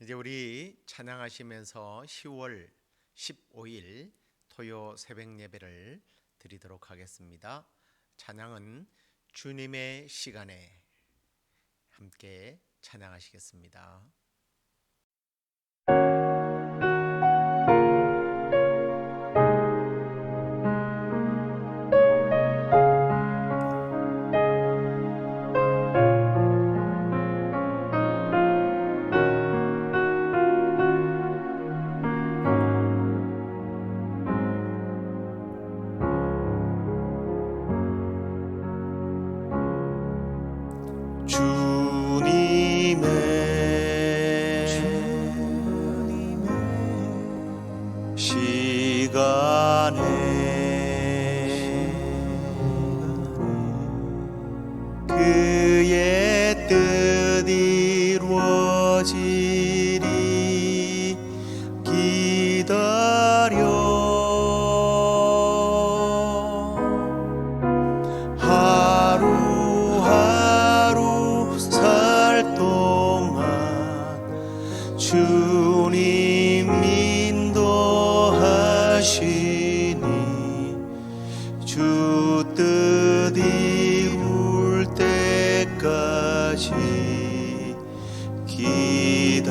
이제 우리 찬양하시면서 10월 15일 토요 새벽 예배를 드리도록 하겠습니다. 찬양은 주님의 시간에 함께 찬양하시겠습니다. 그의 뜻 이루어지리 기다려 하루하루 살 동안 주님 인도하시니 주 뜻 이룰 때까지 기다려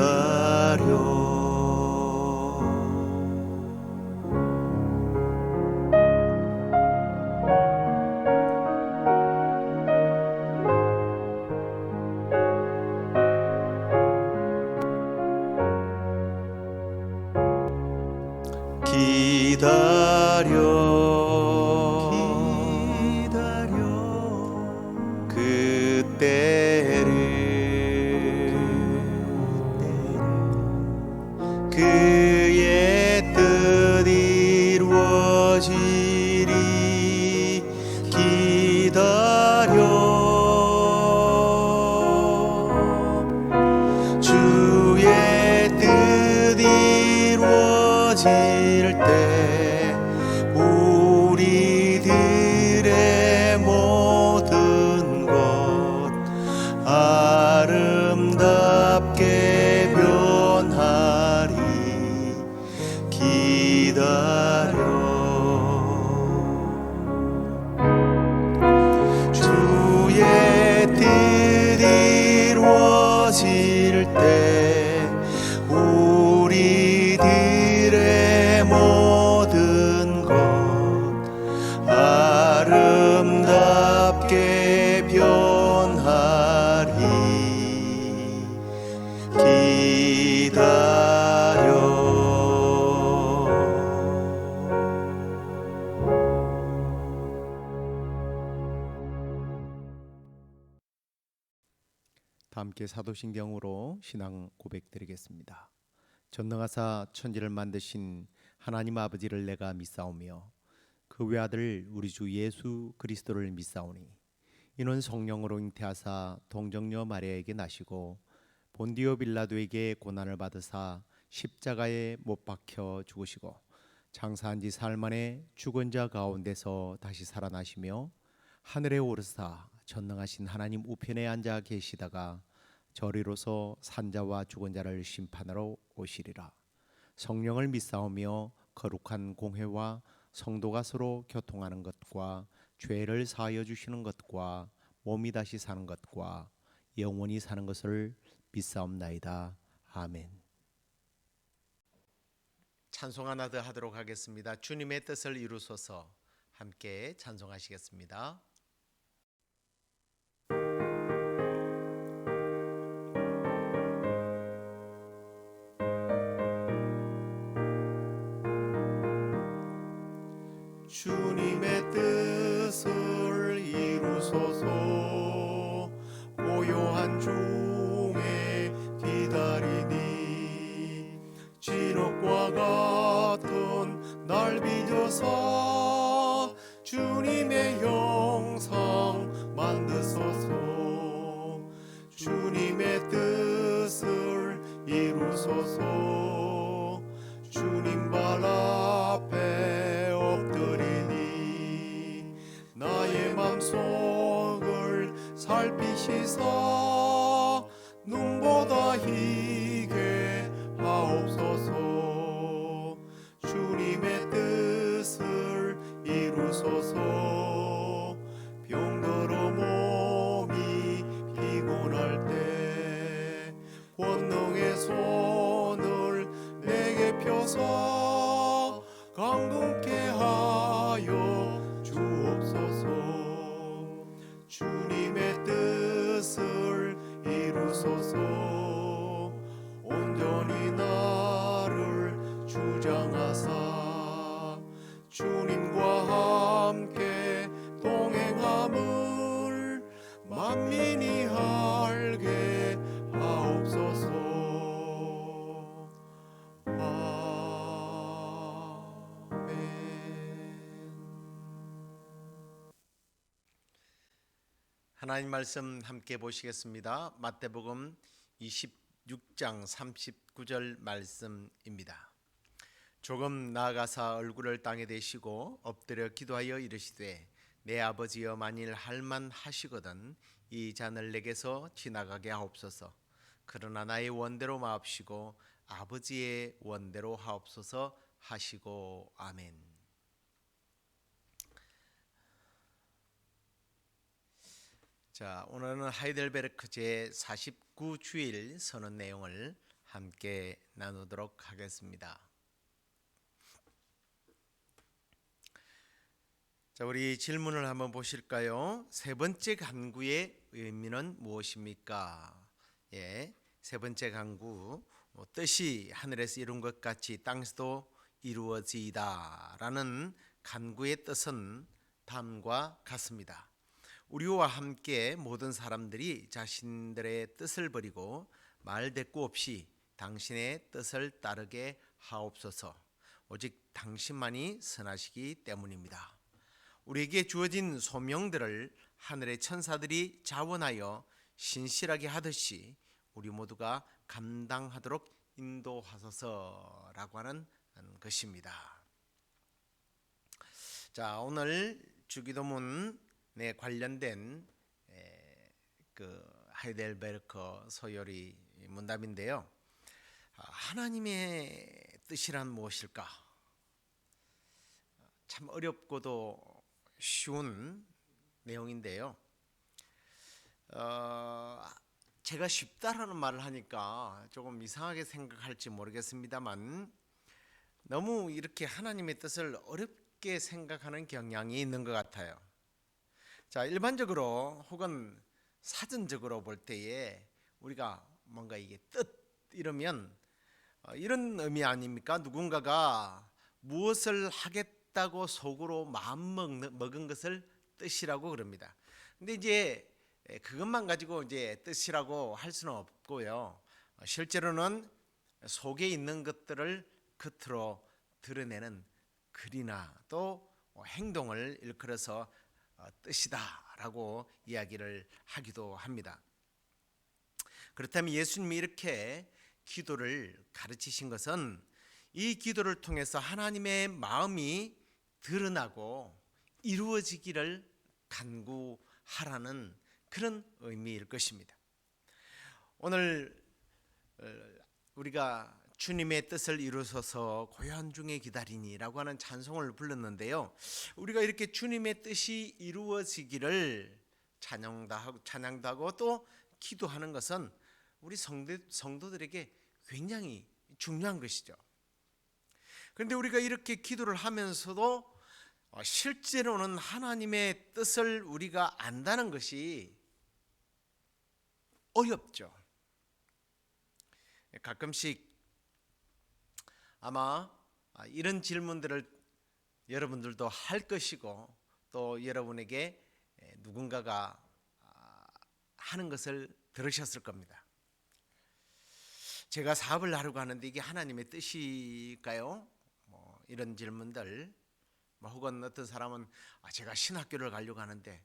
그의 뜻 이루어지리 기다려 주의 뜻 이루어질 때 우리들의 모든 것 아름답게 변하리 기다려 주의 뜻 이루어질 때 우리들의 모든 것 아름답게 변하리 기다려 다 함께 사도신경으로 신앙 고백드리겠습니다. 전능하사 천지를 만드신 하나님 아버지를 내가 믿사오며 그 외아들 우리 주 예수 그리스도를 믿사오니 이는 성령으로 잉태하사 동정녀 마리아에게 나시고 본디오 빌라도에게 고난을 받으사 십자가에 못 박혀 죽으시고 장사한 지 사흘 만에 죽은 자 가운데서 다시 살아나시며 하늘에 오르사 전능하신 하나님 우편에 앉아 계시다가 저리로서 산자와 죽은 자를 심판하러 오시리라. 성령을 믿사오며 거룩한 공회와 성도가 서로 교통하는 것과 죄를 사하여 주시는 것과 몸이 다시 사는 것과 영원히 사는 것을 믿사옵나이다. 아멘. 찬송 하나 더 하도록 하겠습니다. 주님의 뜻을 이루소서. 함께 찬송하시겠습니다. 주님의 뜻을 이루소서 고요한 중에 기다리니 진흙과 같은 날 빚어서 주님의 형상 만드소서 주님의 뜻을 이루소서 주님 발 앞에 엎드리니 나의 맘속을 살피시사 눈보다 희게 권능의 손을 내게 펴서 강건케 하여 주옵소서. 주님의 뜻을 이루소서. 온전히 나를 주장하사 주님과 함께 동행함을 만민이 알게 하옵소서. 하나님 말씀 함께 보시겠습니다. 마태복음 26장 39절 말씀입니다. 조금 나아가사 얼굴을 땅에 대시고 엎드려 기도하여 이르시되 내 아버지여 만일 할만하시거든 이 잔을 내게서 지나가게 하옵소서. 그러나 나의 원대로 마옵시고 아버지의 원대로 하옵소서 하시고 아멘. 자, 오늘은 하이델베르크 제 49주일 선언 내용을 함께 나누도록 하겠습니다. 자, 우리 질문을 한번 보실까요? 세 번째 간구의 의미는 무엇입니까? 세 번째 간구, 뜻이 하늘에서 이룬 것 같이 땅에서도 이루어지이다라는 간구의 뜻은 다음과 같습니다. 우리와 함께 모든 사람들이 자신들의 뜻을 버리고 말대꾸 없이 당신의 뜻을 따르게 하옵소서. 오직 당신만이 선하시기 때문입니다. 우리에게 주어진 소명들을 하늘의 천사들이 자원하여 신실하게 하듯이 우리 모두가 감당하도록 인도하소서라고 하는 것입니다. 자, 오늘 주기도문에 관련된 그 하이델베르크 소요리 문답인데요. 하나님의 뜻이란 무엇일까? 참 어렵고도 쉬운 내용인데요. 제가 쉽다라는 말을 하니까 조금 이상하게 생각할지 모르겠습니다만 너무 이렇게 하나님의 뜻을 어렵게 생각하는 경향이 있는 것 같아요. 자, 일반적으로 혹은 사전적으로 볼 때에 우리가 뭔가 이게 뜻 이러면 이런 의미 아닙니까? 누군가가 무엇을 하겠다고 속으로 마음 먹은 것을 뜻이라고 그럽니다. 근데 이제 그것만 가지고 이제 뜻이라고 할 수는 없고요. 실제로는 속에 있는 것들을 겉으로 드러내는 글이나 또 행동을 일컬어서 뜻이다라고 이야기를 하기도 합니다. 그렇다면 예수님이 이렇게 기도를 가르치신 것은 이 기도를 통해서 하나님의 마음이 드러나고 이루어지기를 간구하라는 그런 의미일 것입니다. 오늘 우리가 주님의 뜻을 이루소서 고요한 중에 기다리니라고 하는 찬송을 불렀는데요. 우리가 이렇게 주님의 뜻이 이루어지기를 찬양도 하고 또 기도하는 것은 우리 성도들에게 굉장히 중요한 것이죠. 그런데 우리가 이렇게 기도를 하면서도 실제로는 하나님의 뜻을 우리가 안다는 것이 어렵죠. 가끔씩 아마 이런 질문들을 여러분들도 할 것이고 또 여러분에게 누군가가 하는 것을 들으셨을 겁니다. 제가 사업을 하려고 하는데 이게 하나님의 뜻일까요? 이런 질문들, 혹은 어떤 사람은 제가 신학교를 가려고 하는데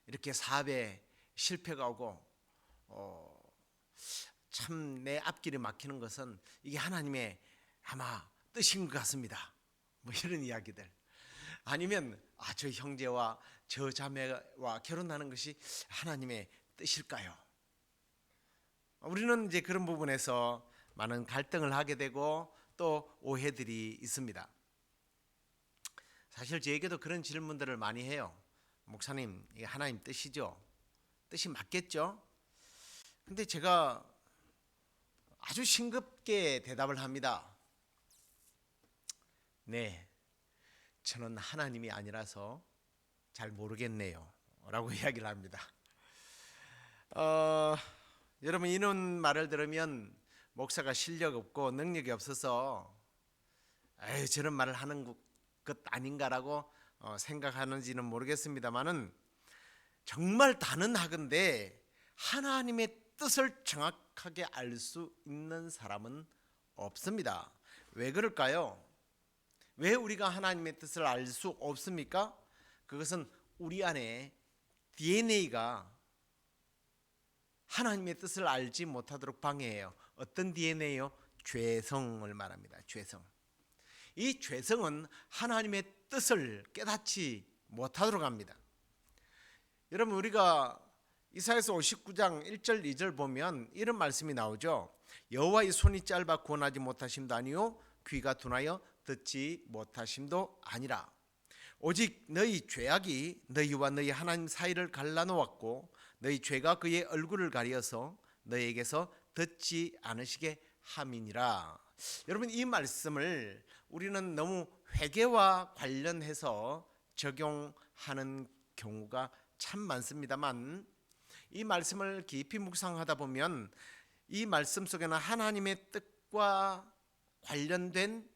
이렇게 사업에 실패가 오고 참 내 앞길이 막히는 것은 이게 하나님의 아마 뜻인 것 같습니다. 이런 이야기들. 아니면 저 형제와 저 자매와 결혼하는 것이 하나님의 뜻일까요? 우리는 이제 그런 부분에서 많은 갈등을 하게 되고 또 오해들이 있습니다. 사실 저에게도 그런 질문들을 많이 해요. 목사님, 이게 하나님 뜻이죠? 뜻이 맞겠죠? 근데 제가 아주 싱겁게 대답을 합니다. 네, 저는 하나님이 아니라서 잘 모르겠네요 라고 이야기를 합니다. 여러분, 이런 말을 들으면 목사가 실력 없고 능력이 없어서 저런 말을 하는 것 아닌가라고 생각하는지는 모르겠습니다만은, 정말 단언하건대 하나님의 뜻을 정확하게 알 수 있는 사람은 없습니다. 왜 그럴까요? 왜 우리가 하나님의 뜻을 알 수 없습니까? 그것은 우리 안에 DNA가 하나님의 뜻을 알지 못하도록 방해해요. 어떤 DNA요? 죄성을 말합니다. 죄성. 이 죄성은 하나님의 뜻을 깨닫지 못하도록 합니다. 여러분, 우리가 이사야서 59장 1절 2절 보면 이런 말씀이 나오죠. 여호와의 손이 짧아 구원하지 못하심도 아니요 귀가 둔하여 듣지 못하심도 아니라 오직 너희 죄악이 너희와 너희 하나님 사이를 갈라놓았고 너희 죄가 그의 얼굴을 가려서 너희에게서 듣지 않으시게 함이니라. 여러분, 이 말씀을 우리는 너무 회개와 관련해서 적용하는 경우가 참 많습니다만, 이 말씀을 깊이 묵상하다 보면 이 말씀 속에는 하나님의 뜻과 관련된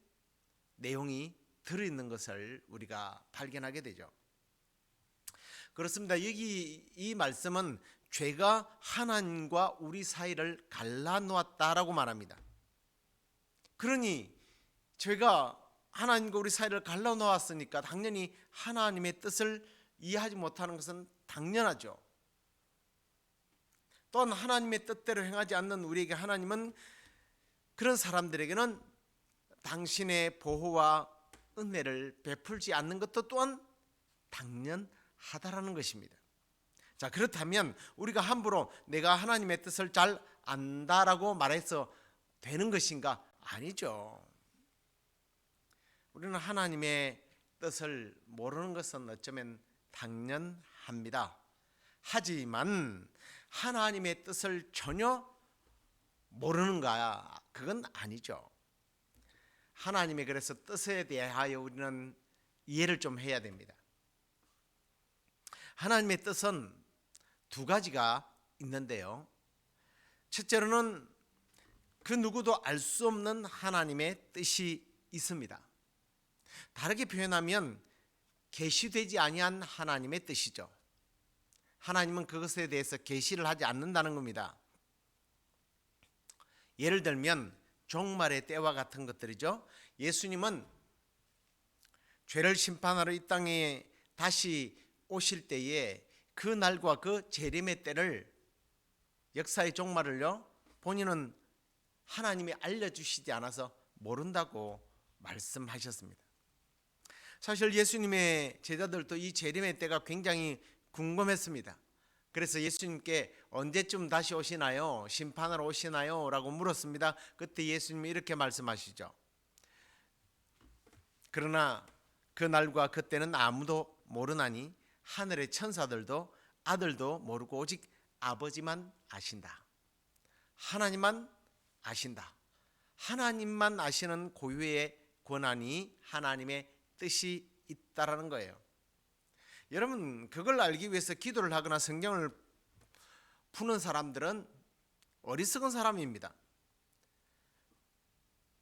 내용이 들어있는 것을 우리가 발견하게 되죠. 그렇습니다. 여기 이 말씀은 죄가 하나님과 우리 사이를 갈라놓았다라고 말합니다. 그러니 죄가 하나님과 우리 사이를 갈라놓았으니까 당연히 하나님의 뜻을 이해하지 못하는 것은 당연하죠. 또한 하나님의 뜻대로 행하지 않는 우리에게 하나님은 그런 사람들에게는 당신의 보호와 은혜를 베풀지 않는 것도 또한 당연하다라는 것입니다. 자, 그렇다면 우리가 함부로 내가 하나님의 뜻을 잘 안다라고 말해서 되는 것인가? 아니죠. 우리는 하나님의 뜻을 모르는 것은 어쩌면 당연합니다. 하지만 하나님의 뜻을 전혀 모르는가? 그건 아니죠. 하나님의 그래서 뜻에 대하여 우리는 이해를 좀 해야 됩니다. 하나님의 뜻은 두 가지가 있는데요. 첫째로는 그 누구도 알 수 없는 하나님의 뜻이 있습니다. 다르게 표현하면 계시되지 아니한 하나님의 뜻이죠. 하나님은 그것에 대해서 계시를 하지 않는다는 겁니다. 예를 들면 종말의 때와 같은 것들이죠. 예수님은 죄를 심판하러 이 땅에 다시 오실 때에 그 날과 그 재림의 때를, 역사의 종말을요, 본인은 하나님이 알려주시지 않아서 모른다고 말씀하셨습니다. 사실 예수님의 제자들도 이 재림의 때가 굉장히 궁금했습니다. 그래서 예수님께 언제쯤 다시 오시나요? 심판하러 오시나요? 라고 물었습니다. 그때 예수님이 이렇게 말씀하시죠. 그러나 그 날과 그때는 아무도 모르나니 하늘의 천사들도 아들도 모르고 오직 아버지만 아신다. 하나님만 아신다. 하나님만 아시는 고유의 권한이 하나님의 뜻이 있다라는 거예요. 여러분, 그걸 알기 위해서 기도를 하거나 성경을 푸는 사람들은 어리석은 사람입니다.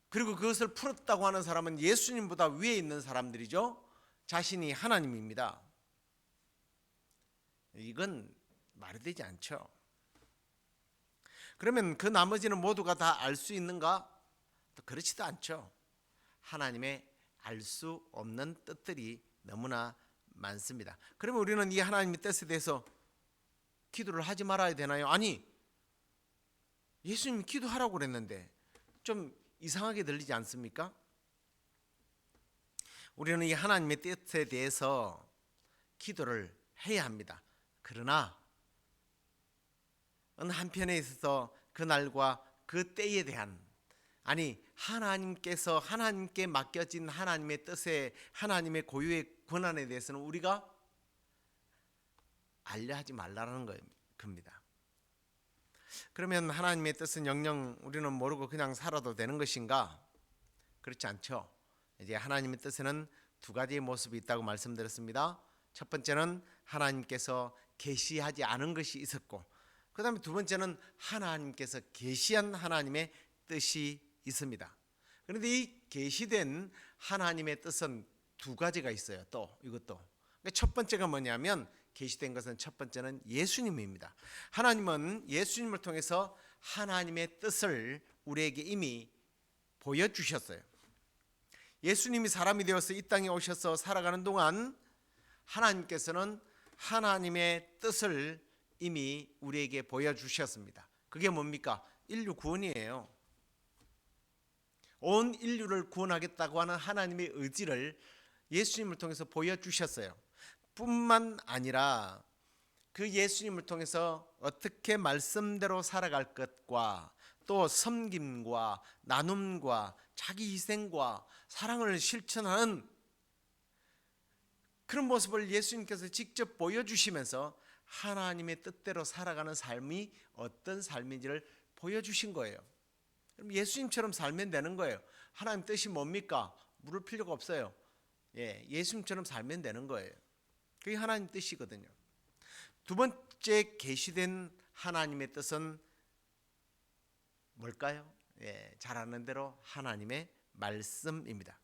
그리고 그것을 풀었다고 하는 사람은 예수님보다 위에 있는 사람들이죠. 자신이 하나님입니다. 이건 말이 되지 않죠. 그러면 그 나머지는 모두가 다 알 수 있는가? 그렇지도 않죠. 하나님의 알 수 없는 뜻들이 너무나 많습니다. 그러면 우리는 이 하나님의 뜻에 대해서 기도를 하지 말아야 되나요? 아니, 예수님이 기도하라고 그랬는데 좀 이상하게 들리지 않습니까? 우리는 이 하나님의 뜻에 대해서 기도를 해야 합니다. 그러나 어느 한편에 있어서 그 날과 그 때에 대한, 아니 하나님께서 하나님께 맡겨진 하나님의 뜻에, 하나님의 고유의 권한에 대해서는 우리가 알려 하지 말라는 겁니다. 그러면 하나님의 뜻은 영영 우리는 모르고 그냥 살아도 되는 것인가? 그렇지 않죠. 이제 하나님의 뜻에는 두 가지의 모습이 있다고 말씀드렸습니다. 첫 번째는 하나님께서 계시하지 않은 것이 있었고, 그 다음에 두 번째는 하나님께서 계시한 하나님의 뜻이 있습니다. 그런데 이 계시된 하나님의 뜻은 두 가지가 있어요. 또 이것도 첫 번째가 뭐냐면, 계시된 것은 첫 번째는 예수님입니다. 하나님은 예수님을 통해서 하나님의 뜻을 우리에게 이미 보여주셨어요. 예수님이 사람이 되어서 이 땅에 오셔서 살아가는 동안 하나님께서는 하나님의 뜻을 이미 우리에게 보여주셨습니다. 그게 뭡니까? 인류 구원이에요. 온 인류를 구원하겠다고 하는 하나님의 의지를 예수님을 통해서 보여주셨어요. 뿐만 아니라 그 예수님을 통해서 어떻게 말씀대로 살아갈 것과 또 섬김과 나눔과 자기 희생과 사랑을 실천하는 그런 모습을 예수님께서 직접 보여주시면서 하나님의 뜻대로 살아가는 삶이 어떤 삶인지를 보여주신 거예요. 그럼 예수님처럼 살면 되는 거예요. 하나님 뜻이 뭡니까? 물을 필요가 없어요. 예수님처럼 살면 되는 거예요. 그게 하나님 뜻이거든요. 두 번째 계시된 하나님의 뜻은 뭘까요? 잘 아는 대로 하나님의 말씀입니다.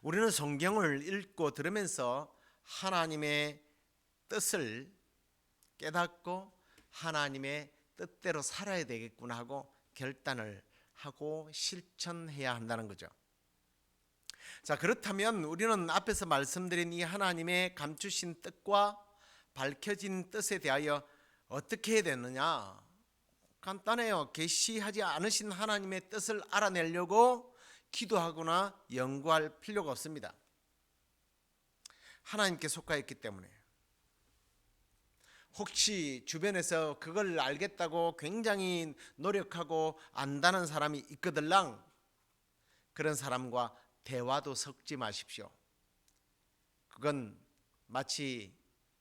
우리는 성경을 읽고 들으면서 하나님의 뜻을 깨닫고 하나님의 뜻대로 살아야 되겠구나 하고 결단을 하고 실천해야 한다는 거죠. 자, 그렇다면 우리는 앞에서 말씀드린 이 하나님의 감추신 뜻과 밝혀진 뜻에 대하여 어떻게 해야 되느냐? 간단해요. 계시하지 않으신 하나님의 뜻을 알아내려고 기도하거나 연구할 필요가 없습니다. 하나님께 속하 있기 때문에. 혹시 주변에서 그걸 알겠다고 굉장히 노력하고 안다는 사람이 있거들랑 그런 사람과 대화도 섞지 마십시오. 그건 마치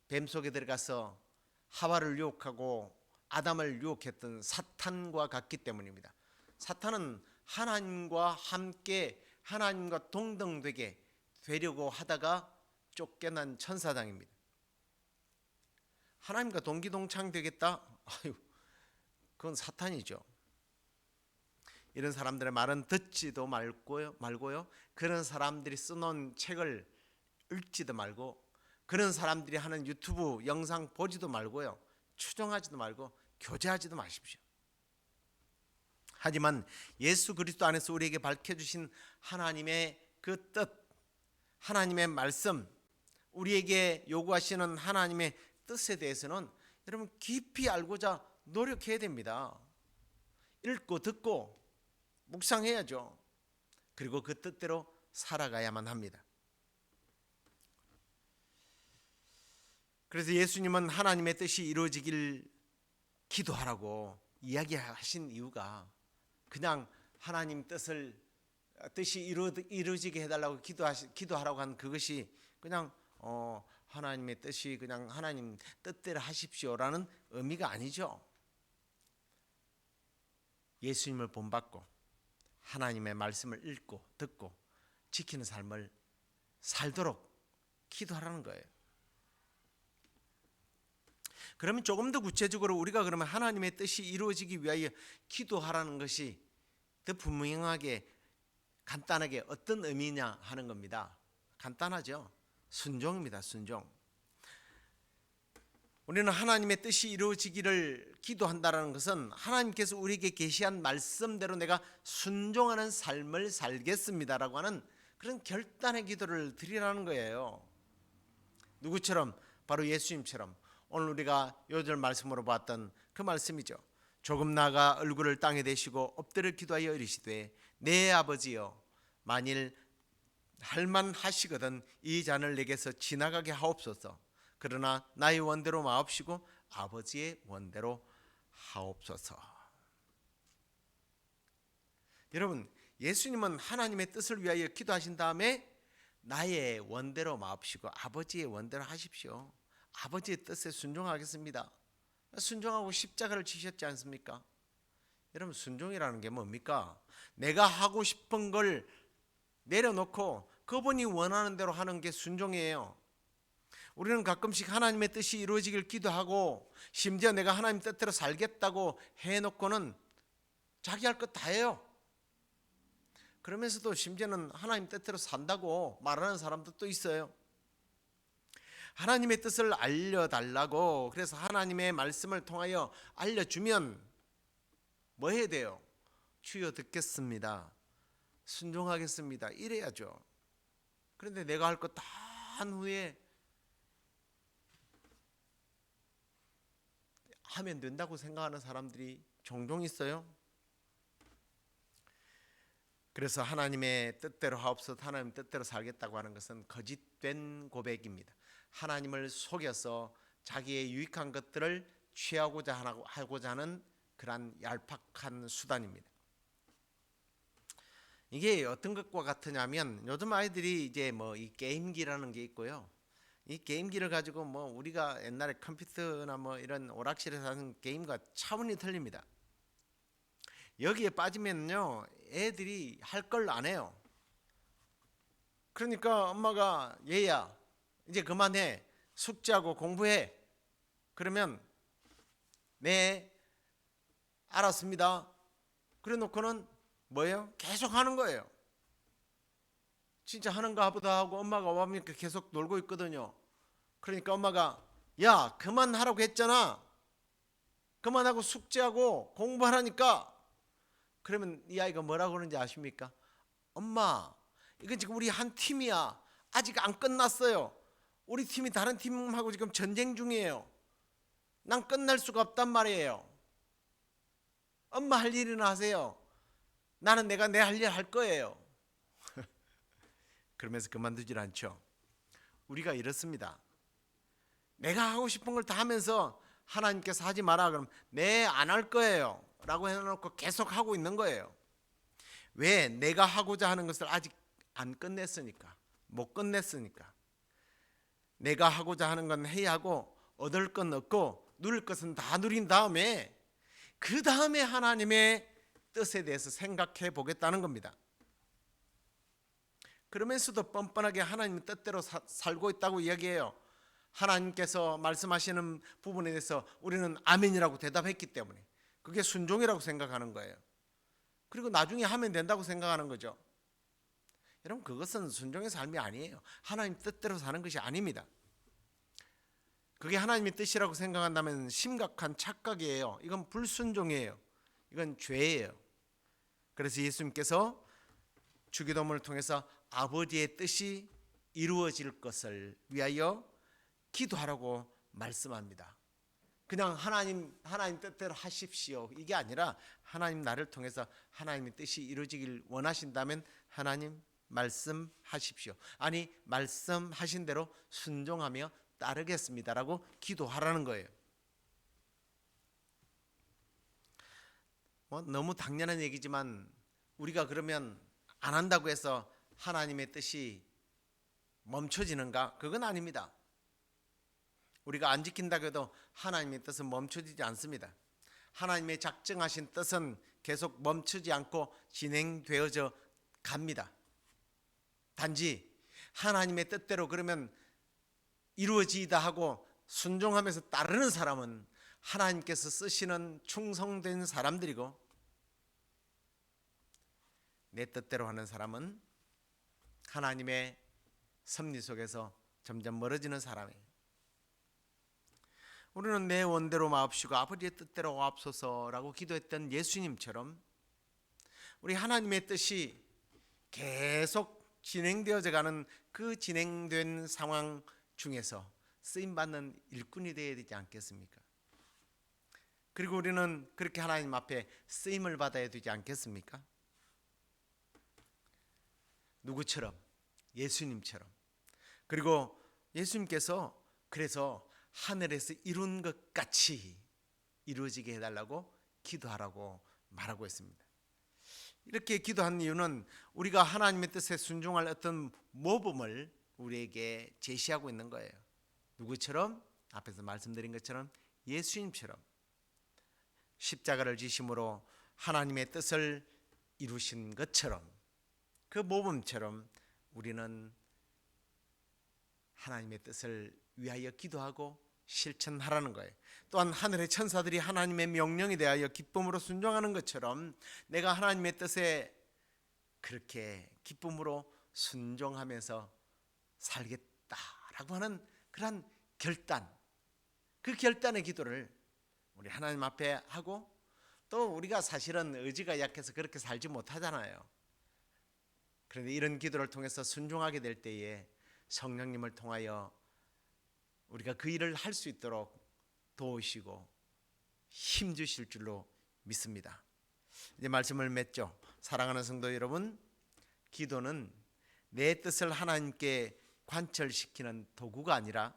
뱀 속에 들어가서 하와를 유혹하고 아담을 유혹했던 사탄과 같기 때문입니다. 사탄은 하나님과 함께 하나님과 동등되게 되려고 하다가 쫓겨난 천사장입니다. 하나님과 동기동창 되겠다? 그건 사탄이죠. 이런 사람들의 말은 듣지도 말고요. 그런 사람들이 써놓은 책을 읽지도 말고, 그런 사람들이 하는 유튜브 영상 보지도 말고요. 추종하지도 말고 교제하지도 마십시오. 하지만 예수 그리스도 안에서 우리에게 밝혀주신 하나님의 그 뜻, 하나님의 말씀, 우리에게 요구하시는 하나님의 뜻에 대해서는 여러분 깊이 알고자 노력해야 됩니다. 읽고 듣고 묵상해야죠. 그리고 그 뜻대로 살아가야만 합니다. 그래서 예수님은 하나님의 뜻이 이루어지길 기도하라고 이야기하신 이유가 그냥 하나님 뜻이 이루어지게 해달라고 기도하라고 한 그것이 그냥 하나님의 뜻이 그냥 하나님 뜻대로 하십시오라는 의미가 아니죠. 예수님을 본받고 하나님의 말씀을 읽고 듣고 지키는 삶을 살도록 기도하라는 거예요. 그러면 조금 더 구체적으로 우리가 그러면 하나님의 뜻이 이루어지기 위하여 기도하라는 것이 더 분명하게 간단하게 어떤 의미냐 하는 겁니다. 간단하죠. 순종입니다. 순종. 우리는 하나님의 뜻이 이루어지기를 기도한다는 것은 하나님께서 우리에게 계시한 말씀대로 내가 순종하는 삶을 살겠습니다라고 하는 그런 결단의 기도를 드리라는 거예요. 누구처럼? 바로 예수님처럼. 오늘 우리가 요절 말씀으로 봤던 그 말씀이죠. 조금 나아가 얼굴을 땅에 대시고 엎드려 기도하여 이르시되 내 아버지여, 만일 할만하시거든 이 잔을 내게서 지나가게 하옵소서. 그러나 나의 원대로 마옵시고 아버지의 원대로 하옵소서. 여러분, 예수님은 하나님의 뜻을 위하여 기도하신 다음에 나의 원대로 마옵시고 아버지의 원대로 하십시오. 아버지의 뜻에 순종하겠습니다. 순종하고 십자가를 지셨지 않습니까? 여러분, 순종이라는 게 뭡니까? 내가 하고 싶은 걸 내려놓고 그분이 원하는 대로 하는 게 순종이에요. 우리는 가끔씩 하나님의 뜻이 이루어지길 기도하고 심지어 내가 하나님 뜻대로 살겠다고 해놓고는 자기 할 것 다 해요. 그러면서도 심지어는 하나님 뜻대로 산다고 말하는 사람도 또 있어요. 하나님의 뜻을 알려달라고 그래서 하나님의 말씀을 통하여 알려주면 뭐 해야 돼요? 주여 듣겠습니다, 순종하겠습니다, 이래야죠. 그런데 내가 할 것 다 한 후에 하면 된다고 생각하는 사람들이 종종 있어요. 그래서 하나님의 뜻대로 하옵소서, 하나님 뜻대로 살겠다고 하는 것은 거짓된 고백입니다. 하나님을 속여서 자기의 유익한 것들을 취하고자 하는 그러한 얄팍한 수단입니다. 이게 어떤 것과 같으냐면 요즘 아이들이 이제 뭐 이 게임기라는 게 있고요. 이 게임기를 가지고 뭐 우리가 옛날에 컴퓨터나 뭐 이런 오락실에서 하는 게임과 차원이 틀립니다. 여기에 빠지면요 애들이 할 걸 안 해요. 그러니까 엄마가 얘야 이제 그만해, 숙제하고 공부해, 그러면 네 알았습니다 그래 놓고는 뭐예요? 계속 하는 거예요. 진짜 하는가 보다 하고 엄마가 와보면 계속 놀고 있거든요. 그러니까 엄마가 야 그만하라고 했잖아, 그만하고 숙제하고 공부하라니까. 그러면 이 아이가 뭐라고 그러는지 아십니까? 엄마 이건 지금 우리 한 팀이야, 아직 안 끝났어요. 우리 팀이 다른 팀하고 지금 전쟁 중이에요. 난 끝날 수가 없단 말이에요. 엄마 할 일이나 하세요. 나는 내가 내 할 일 할 거예요. 그러면서 그만두질 않죠. 우리가 이렇습니다. 내가 하고 싶은 걸 다 하면서 하나님께서 하지 마라 그러면 네 안 할 거예요 라고 해놓고 계속 하고 있는 거예요. 왜? 내가 하고자 하는 것을 아직 안 끝냈으니까, 못 끝냈으니까. 내가 하고자 하는 건 해야 하고 얻을 건 얻고 누릴 것은 다 누린 다음에 그 다음에 하나님의 뜻에 대해서 생각해 보겠다는 겁니다. 그러면서도 뻔뻔하게 하나님 뜻대로 살고 있다고 이야기해요. 하나님께서 말씀하시는 부분에 대해서 우리는 아멘이라고 대답했기 때문에 그게 순종이라고 생각하는 거예요. 그리고 나중에 하면 된다고 생각하는 거죠. 여러분, 그것은 순종의 삶이 아니에요. 하나님 뜻대로 사는 것이 아닙니다. 그게 하나님의 뜻이라고 생각한다면 심각한 착각이에요. 이건 불순종이에요. 이건 죄예요. 그래서 예수님께서 주기도문을 통해서 아버지의 뜻이 이루어질 것을 위하여 기도하라고 말씀합니다. 그냥 하나님 뜻대로 하십시오 이게 아니라 하나님 나를 통해서 하나님의 뜻이 이루어지길 원하신다면 하나님 말씀하십시오. 아니 말씀하신 대로 순종하며 따르겠습니다라고 기도하라는 거예요. 뭐 너무 당연한 얘기지만 우리가 그러면 안 한다고 해서 하나님의 뜻이 멈춰지는가? 그건 아닙니다. 우리가 안 지킨다고 해도 하나님의 뜻은 멈춰지지 않습니다. 하나님의 작정하신 뜻은 계속 멈추지 않고 진행되어져 갑니다. 단지 하나님의 뜻대로 그러면 이루어지다 하고 순종하면서 따르는 사람은 하나님께서 쓰시는 충성된 사람들이고 내 뜻대로 하는 사람은 하나님의 섭리 속에서 점점 멀어지는 사람이에요. 우리는 내 원대로 마옵시고 아버지의 뜻대로 하옵소서라고 기도했던 예수님처럼 우리 하나님의 뜻이 계속 진행되어져 가는 그 진행된 상황 중에서 쓰임받는 일꾼이 되어야 되지 않겠습니까? 그리고 우리는 그렇게 하나님 앞에 쓰임을 받아야 되지 않겠습니까? 누구처럼? 예수님처럼. 그리고 예수님께서 그래서 하늘에서 이룬 것 같이 이루어지게 해달라고 기도하라고 말하고 있습니다. 이렇게 기도한 이유는 우리가 하나님의 뜻에 순종할 어떤 모범을 우리에게 제시하고 있는 거예요. 누구처럼? 앞에서 말씀드린 것처럼 예수님처럼 십자가를 지심으로 하나님의 뜻을 이루신 것처럼, 그 모범처럼 우리는 하나님의 뜻을 위하여 기도하고 실천하라는 거예요. 또한 하늘의 천사들이 하나님의 명령에 대하여 기쁨으로 순종하는 것처럼 내가 하나님의 뜻에 그렇게 기쁨으로 순종하면서 살겠다라고 하는 그런 결단, 그 결단의 기도를 우리 하나님 앞에 하고, 또 우리가 사실은 의지가 약해서 그렇게 살지 못하잖아요. 그런데 이런 기도를 통해서 순종하게 될 때에 성령님을 통하여 우리가 그 일을 할 수 있도록 도우시고 힘 주실 줄로 믿습니다. 이제 말씀을 맺죠. 사랑하는 성도 여러분, 기도는 내 뜻을 하나님께 관철시키는 도구가 아니라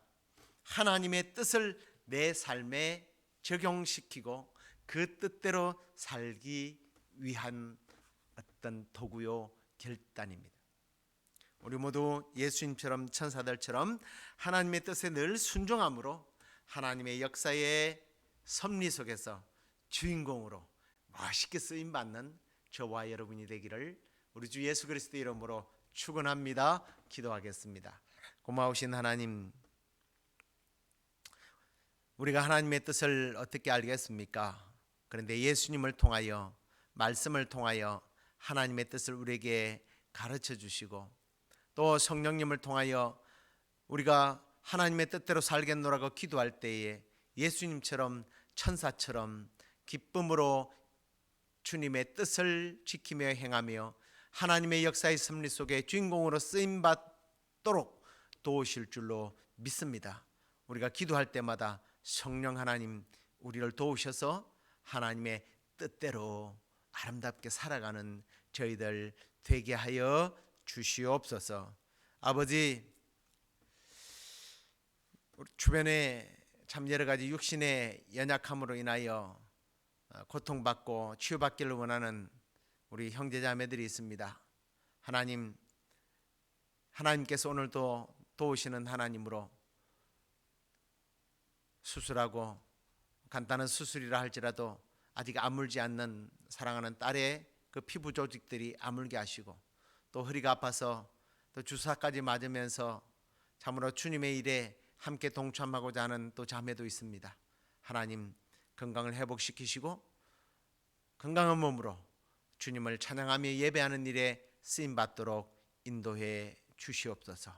하나님의 뜻을 내 삶에 적용시키고 그 뜻대로 살기 위한 어떤 도구요 결단입니다. 우리 모두 예수님처럼 천사들처럼 하나님의 뜻에 늘 순종함으로 하나님의 역사의 섭리 속에서 주인공으로 멋있게 쓰임받는 저와 여러분이 되기를 우리 주 예수 그리스도 이름으로 축원합니다. 기도하겠습니다. 고마우신 하나님, 우리가 하나님의 뜻을 어떻게 알겠습니까? 그런데 예수님을 통하여, 말씀을 통하여 하나님의 뜻을 우리에게 가르쳐 주시고, 또 성령님을 통하여 우리가 하나님의 뜻대로 살겠노라고 기도할 때에 예수님처럼 천사처럼 기쁨으로 주님의 뜻을 지키며 행하며 하나님의 역사의 섭리 속에 주인공으로 쓰임받도록 도우실 줄로 믿습니다. 우리가 기도할 때마다 성령 하나님 우리를 도우셔서 하나님의 뜻대로 아름답게 살아가는 저희들 되게 하여 주시옵소서. 아버지, 우리 주변에 참 여러 가지 육신의 연약함으로 인하여 고통받고 치유받기를 원하는 우리 형제자매들이 있습니다. 하나님, 하나님께서 오늘도 도우시는 하나님으로 수술하고 간단한 수술이라 할지라도 아직 아물지 않는 사랑하는 딸의 그 피부 조직들이 아물게 하시고, 또 허리가 아파서 또 주사까지 맞으면서 참으로 주님의 일에 함께 동참하고자 하는 또 자매도 있습니다. 하나님, 건강을 회복시키시고 건강한 몸으로 주님을 찬양하며 예배하는 일에 쓰임받도록 인도해 주시옵소서.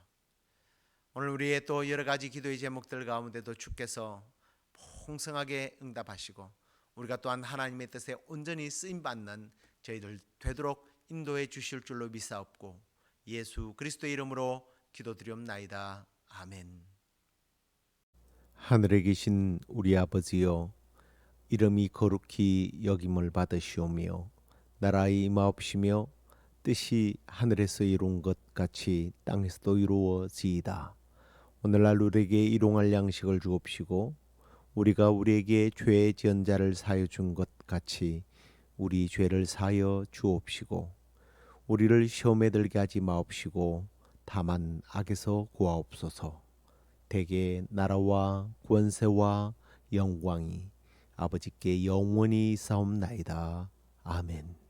오늘 우리의 또 여러 가지 기도의 제목들 가운데도 주께서 풍성하게 응답하시고 우리가 또한 하나님의 뜻에 온전히 쓰임받는 저희들 되도록 인도해 주실 줄로 믿사옵고 예수 그리스도의 이름으로 기도드리옵나이다. 아멘. 하늘에 계신 우리 아버지여, 이름이 거룩히 여김을 받으시오며 나라의 임하옵시며 뜻이 하늘에서 이룬 것 같이 땅에서도 이루어지이다. 오늘날 우리에게 일용할 양식을 주옵시고 우리가 우리에게 죄 지은 자를 사하여 준 것 같이 우리 죄를 사하여 주옵시고 우리를 시험에 들게 하지 마옵시고 다만 악에서 구하옵소서. 대개 나라와 권세와 영광이 아버지께 영원히 있사옵나이다. 아멘.